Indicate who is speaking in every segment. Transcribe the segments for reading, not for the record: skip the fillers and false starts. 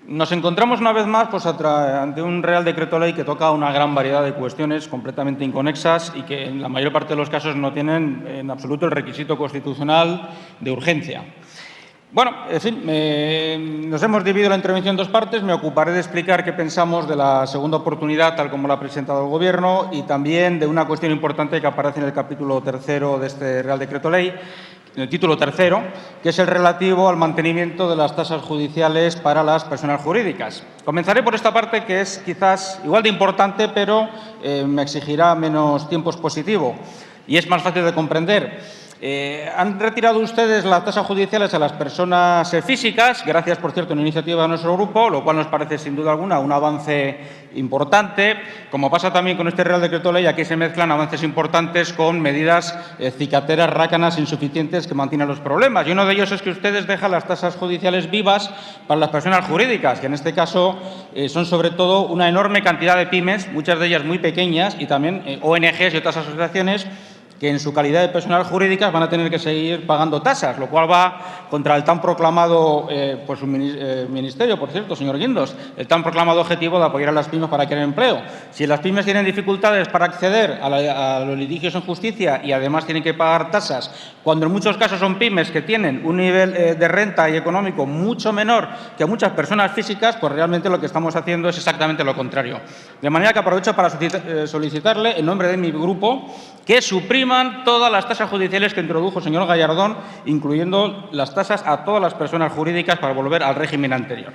Speaker 1: Nos encontramos una vez más ante un Real Decreto Ley que toca una gran variedad de cuestiones completamente inconexas y que en la mayor parte de los casos no tienen en absoluto el requisito constitucional de urgencia. Bueno, en fin, nos hemos dividido la intervención en dos partes. Me ocuparé de explicar qué pensamos de la segunda oportunidad, tal como la ha presentado el Gobierno, y también de una cuestión importante que aparece en el capítulo tercero de este Real Decreto Ley, en el título tercero, que es el relativo al mantenimiento de las tasas judiciales para las personas jurídicas. Comenzaré por esta parte, que es quizás igual de importante, pero me exigirá menos tiempo expositivo y es más fácil de comprender. Han retirado ustedes las tasas judiciales a las personas físicas, gracias, por cierto, a una iniciativa de nuestro grupo, lo cual nos parece, sin duda alguna, un avance importante. Como pasa también con este Real Decreto Ley, aquí se mezclan avances importantes con medidas cicateras, rácanas, insuficientes que mantienen los problemas. Y uno de ellos es que ustedes dejan las tasas judiciales vivas para las personas jurídicas, que en este caso son sobre todo una enorme cantidad de pymes, muchas de ellas muy pequeñas, y también ONGs y otras asociaciones que en su calidad de personal jurídicas van a tener que seguir pagando tasas, lo cual va contra el tan proclamado, por su ministerio, por cierto, señor Guindos, el tan proclamado objetivo de apoyar a las pymes para crear empleo. Si las pymes tienen dificultades para acceder a los litigios en justicia y además tienen que pagar tasas, cuando en muchos casos son pymes que tienen un nivel de renta y económico mucho menor que muchas personas físicas, pues realmente lo que estamos haciendo es exactamente lo contrario. De manera que aprovecho para solicitarle, en nombre de mi grupo, que supriman todas las tasas judiciales que introdujo el señor Gallardón, incluyendo las tasas a todas las personas jurídicas para volver al régimen anterior.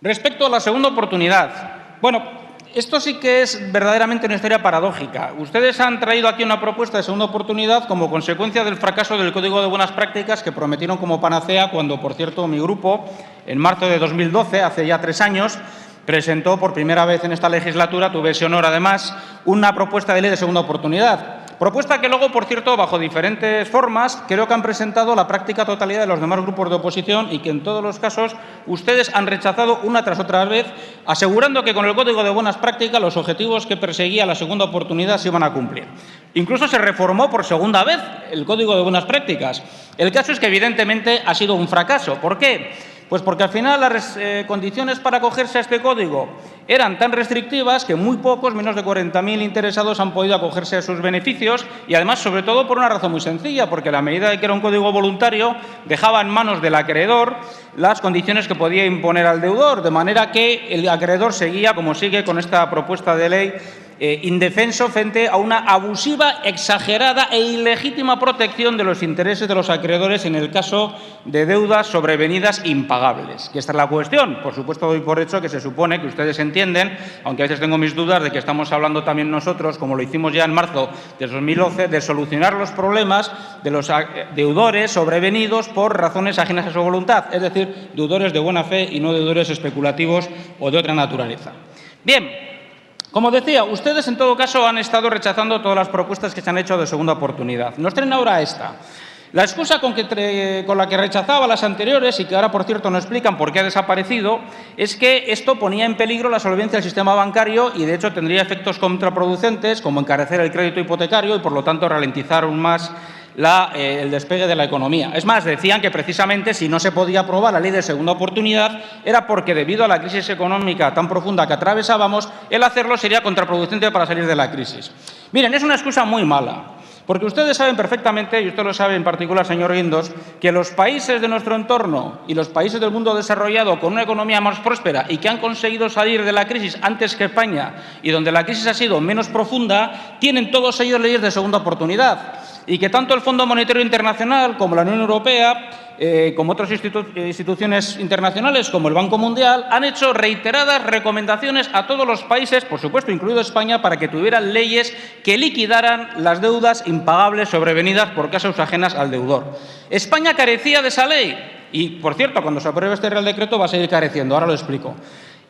Speaker 1: Respecto a la segunda oportunidad, bueno, esto sí que es verdaderamente una historia paradójica. Ustedes han traído aquí una propuesta de segunda oportunidad como consecuencia del fracaso del Código de Buenas Prácticas que prometieron como panacea cuando, por cierto, mi grupo, en marzo de 2012, hace ya 3 años, presentó por primera vez en esta legislatura, tuve ese honor además, una propuesta de ley de segunda oportunidad. Propuesta que luego, por cierto, bajo diferentes formas, creo que han presentado la práctica totalidad de los demás grupos de oposición y que en todos los casos ustedes han rechazado una tras otra vez, asegurando que con el Código de Buenas Prácticas los objetivos que perseguía la segunda oportunidad se iban a cumplir. Incluso se reformó por segunda vez el Código de Buenas Prácticas. El caso es que evidentemente ha sido un fracaso. ¿Por qué? Pues porque al final las condiciones para acogerse a este código eran tan restrictivas que muy pocos, menos de 40.000 interesados, han podido acogerse a sus beneficios y además, sobre todo, por una razón muy sencilla, porque a la medida de que era un código voluntario, dejaba en manos del acreedor las condiciones que podía imponer al deudor, de manera que el acreedor seguía, como sigue con esta propuesta de ley, indefenso frente a una abusiva, exagerada e ilegítima protección de los intereses de los acreedores en el caso de deudas sobrevenidas impagables. Que esta es la cuestión. Por supuesto, doy por hecho que se supone que ustedes entienden, aunque a veces tengo mis dudas de que estamos hablando también nosotros, como lo hicimos ya en marzo de 2011, de solucionar los problemas de los deudores sobrevenidos por razones ajenas a su voluntad, es decir, deudores de buena fe y no deudores especulativos o de otra naturaleza. Bien. Como decía, ustedes en todo caso han estado rechazando todas las propuestas que se han hecho de segunda oportunidad. Nos traen ahora esta. La excusa con la que rechazaba las anteriores y que ahora, por cierto, no explican por qué ha desaparecido, es que esto ponía en peligro la solvencia del sistema bancario y, de hecho, tendría efectos contraproducentes como encarecer el crédito hipotecario y, por lo tanto, ralentizar aún más el despegue de la economía. Es más, decían que precisamente si no se podía aprobar la ley de segunda oportunidad era porque, debido a la crisis económica tan profunda que atravesábamos, el hacerlo sería contraproducente para salir de la crisis. Miren, es una excusa muy mala, porque ustedes saben perfectamente, y usted lo sabe en particular, señor Guindos, que los países de nuestro entorno y los países del mundo desarrollado con una economía más próspera y que han conseguido salir de la crisis antes que España y donde la crisis ha sido menos profunda, tienen todos ellos leyes de segunda oportunidad. Y que tanto el Fondo Monetario Internacional como la Unión Europea, como otras instituciones internacionales como el Banco Mundial, han hecho reiteradas recomendaciones a todos los países, por supuesto incluido España, para que tuvieran leyes que liquidaran las deudas impagables sobrevenidas por causas ajenas al deudor. España carecía de esa ley y, por cierto, cuando se apruebe este Real Decreto va a seguir careciendo, ahora lo explico.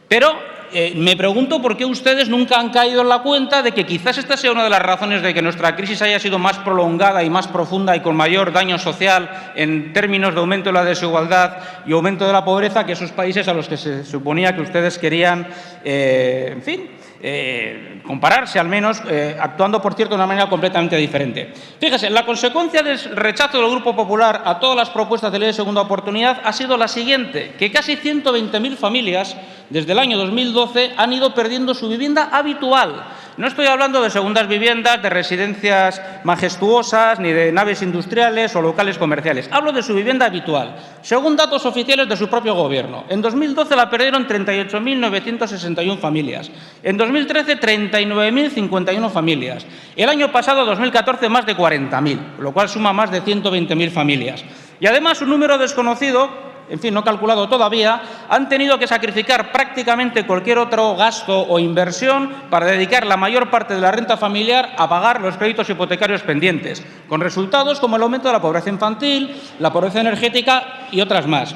Speaker 1: Pero me pregunto por qué ustedes nunca han caído en la cuenta de que quizás esta sea una de las razones de que nuestra crisis haya sido más prolongada y más profunda y con mayor daño social en términos de aumento de la desigualdad y aumento de la pobreza que esos países a los que se suponía que ustedes querían, en fin, compararse al menos, actuando, por cierto, de una manera completamente diferente. Fíjese, la consecuencia del rechazo del Grupo Popular a todas las propuestas de ley de segunda oportunidad ha sido la siguiente, que casi 120.000 familias desde el año 2012 han ido perdiendo su vivienda habitual. No estoy hablando de segundas viviendas, de residencias majestuosas, ni de naves industriales o locales comerciales. Hablo de su vivienda habitual. Según datos oficiales de su propio Gobierno, en 2012 la perdieron 38.961 familias. En 2013, 39.051 familias. El año pasado, 2014, más de 40.000, lo cual suma más de 120.000 familias. Y además, un número desconocido, en fin, no calculado todavía, han tenido que sacrificar prácticamente cualquier otro gasto o inversión para dedicar la mayor parte de la renta familiar a pagar los créditos hipotecarios pendientes, con resultados como el aumento de la pobreza infantil, la pobreza energética y otras más.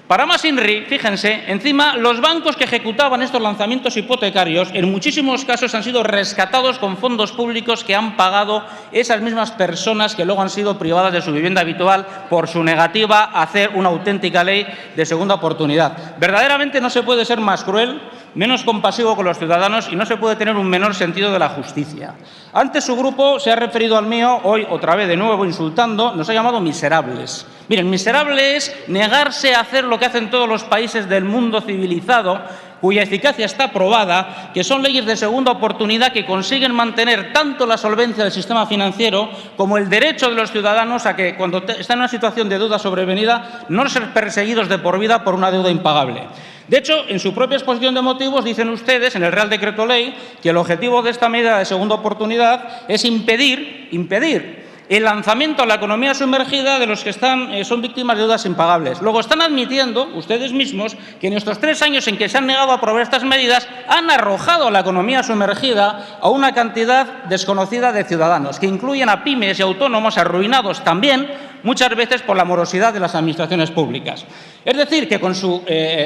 Speaker 1: Para más INRI, fíjense, encima los bancos que ejecutaban estos lanzamientos hipotecarios en muchísimos casos han sido rescatados con fondos públicos que han pagado esas mismas personas que luego han sido privadas de su vivienda habitual por su negativa a hacer una auténtica ley de segunda oportunidad. Verdaderamente no se puede ser más cruel, menos compasivo con los ciudadanos y no se puede tener un menor sentido de la justicia. Antes su grupo se ha referido al mío, hoy otra vez de nuevo insultando, nos ha llamado miserables. Miren, miserable es negarse a hacer lo que hacen todos los países del mundo civilizado, cuya eficacia está probada, que son leyes de segunda oportunidad que consiguen mantener tanto la solvencia del sistema financiero como el derecho de los ciudadanos a que, cuando están en una situación de deuda sobrevenida, no ser perseguidos de por vida por una deuda impagable. De hecho, en su propia exposición de motivos dicen ustedes, en el Real Decreto Ley, que el objetivo de esta medida de segunda oportunidad es impedir el lanzamiento a la economía sumergida de los que son víctimas de deudas impagables. Luego están admitiendo, ustedes mismos, que en estos 3 años en que se han negado a aprobar estas medidas, han arrojado a la economía sumergida a una cantidad desconocida de ciudadanos, que incluyen a pymes y autónomos arruinados también, muchas veces por la morosidad de las administraciones públicas. Es decir, que con su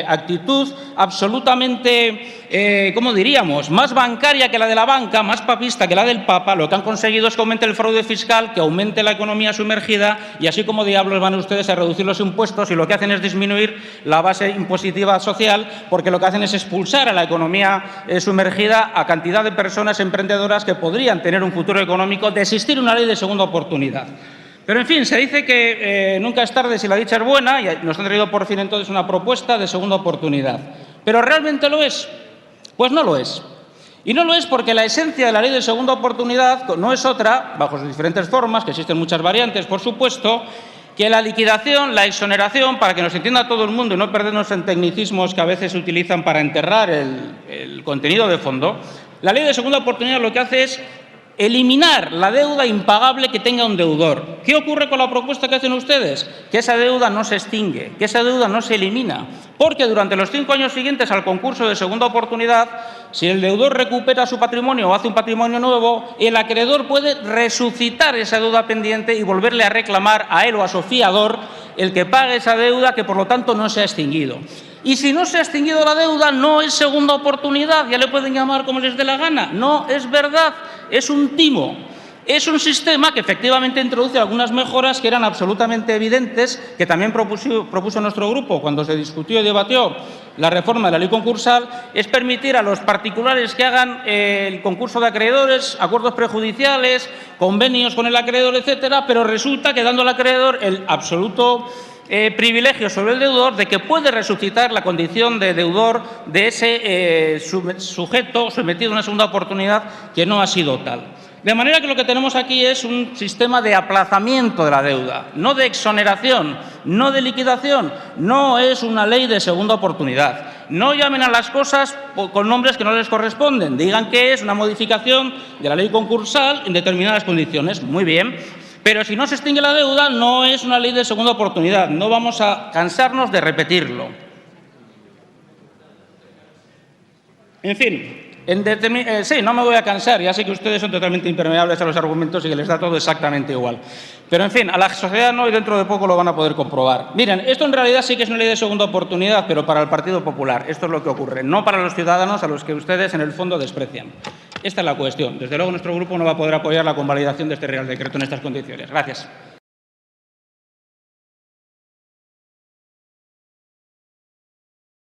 Speaker 1: actitud absolutamente, ¿cómo diríamos?, más bancaria que la de la banca, más papista que la del Papa, lo que han conseguido es que aumente el fraude fiscal, que aumente la economía sumergida y así como diablos van ustedes a reducir los impuestos y lo que hacen es disminuir la base impositiva social porque lo que hacen es expulsar a la economía sumergida a cantidad de personas emprendedoras que podrían tener un futuro económico de existir una ley de segunda oportunidad. Pero, en fin, se dice que nunca es tarde si la dicha es buena y nos han traído por fin entonces una propuesta de segunda oportunidad. ¿Pero realmente lo es? Pues no lo es. Y no lo es porque la esencia de la ley de segunda oportunidad no es otra, bajo sus diferentes formas, que existen muchas variantes, por supuesto, que la liquidación, la exoneración, para que nos entienda todo el mundo y no perdernos en tecnicismos que a veces se utilizan para enterrar el contenido de fondo. La ley de segunda oportunidad lo que hace es eliminar la deuda impagable que tenga un deudor. ¿Qué ocurre con la propuesta que hacen ustedes? Que esa deuda no se extingue, que esa deuda no se elimina, porque durante los 5 años siguientes al concurso de segunda oportunidad, si el deudor recupera su patrimonio o hace un patrimonio nuevo, el acreedor puede resucitar esa deuda pendiente y volverle a reclamar a él o a su fiador el que pague esa deuda que, por lo tanto, no se ha extinguido. Y si no se ha extinguido la deuda, no es segunda oportunidad, ya le pueden llamar como les dé la gana. No es verdad, es un timo. Es un sistema que efectivamente introduce algunas mejoras que eran absolutamente evidentes, que también propuso nuestro grupo cuando se discutió y debatió la reforma de la ley concursal, es permitir a los particulares que hagan el concurso de acreedores, acuerdos prejudiciales, convenios con el acreedor, etcétera, pero resulta que dando al acreedor el absoluto privilegio sobre el deudor de que puede resucitar la condición de deudor de ese sujeto sometido a una segunda oportunidad que no ha sido tal. De manera que lo que tenemos aquí es un sistema de aplazamiento de la deuda, no de exoneración, no de liquidación, no es una ley de segunda oportunidad. No llamen a las cosas con nombres que no les corresponden, digan que es una modificación de la ley concursal en determinadas condiciones. Muy bien. Pero si no se extingue la deuda, no es una ley de segunda oportunidad. No vamos a cansarnos de repetirlo. En fin, sí, no me voy a cansar. Ya sé que ustedes son totalmente impermeables a los argumentos y que les da todo exactamente igual. Pero, en fin, a la sociedad no, y dentro de poco lo van a poder comprobar. Miren, esto en realidad sí que es una ley de segunda oportunidad, pero para el Partido Popular. Esto es lo que ocurre, no para los ciudadanos a los que ustedes en el fondo desprecian. Esta es la cuestión. Desde luego, nuestro grupo no va a poder apoyar la convalidación de este Real Decreto en estas condiciones. Gracias.